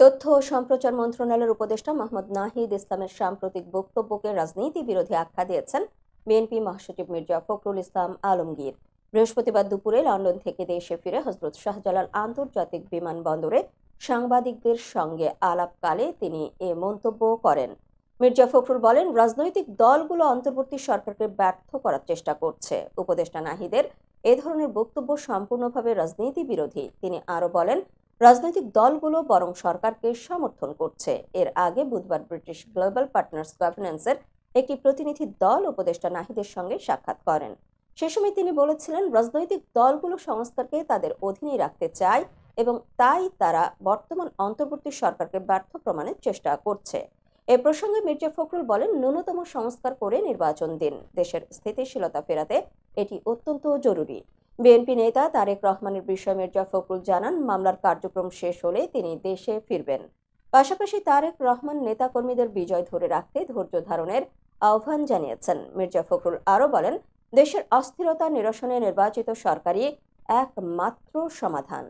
তথ্য ও সম্প্রচার মন্ত্রণালয়ের উপদেষ্টা মোহাম্মদ নাহিদ ইসলামের সাম্প্রতিক বক্তব্যকে রাজনীতি বিরোধী আখ্যা দিয়েছেন বিএনপি মহাসচিব মির্জা ফখরুল ইসলাম আলমগীর। বৃহস্পতিবার দুপুরে লন্ডন থেকে দেশে ফিরে হজরত শাহজালাল আন্তর্জাতিক বিমানবন্দরে সাংবাদিকদের সঙ্গে আলাপকালে তিনি এ মন্তব্য করেন। মির্জা ফখরুল বলেন, রাজনৈতিক দলগুলো অন্তর্বর্তী সরকারকে ব্যর্থ করার চেষ্টা করছে। উপদেষ্টা নাহিদের এ ধরনের বক্তব্য সম্পূর্ণভাবে রাজনীতি বিরোধী। তিনি আরো বলেন, রাজনৈতিক দলগুলো বরং সরকারকে সমর্থন করছে। এর আগে বুধবার ব্রিটিশ গ্লোবাল পার্টনার্স গভর্নেন্সের একটি প্রতিনিধি দল উপদেষ্টা নাহিদের সঙ্গে সাক্ষাৎ করেন। সে সময় তিনি বলেছিলেন, রাজনৈতিক দলগুলো সংস্কারকে তাদের অধীনে রাখতে চায় এবং তাই তারা বর্তমান অন্তর্বর্তী সরকারকে ব্যর্থ প্রমাণের চেষ্টা করছে। এ প্রসঙ্গে মির্জা ফখরুল বলেন, ন্যূনতম সংস্কার করে নির্বাচন দিন। দেশের স্থিতিশীলতা ফেরাতে এটি অত্যন্ত জরুরি। বিএনপি নেতা তারেক রহমানের বিষয়ে মির্জা ফখরুল জানান, মামলার কার্যক্রম শেষ হলে তিনি দেশে ফিরবেন। পাশাপাশি তারেক রহমান নেতাকর্মীদের বিজয় ধরে রাখতে ধৈর্য ধারণের আহ্বান জানিয়েছেন। মির্জা ফখরুল আরও বলেন, দেশের অস্থিরতা নিরসনে নির্বাচিত সরকারই একমাত্র সমাধান।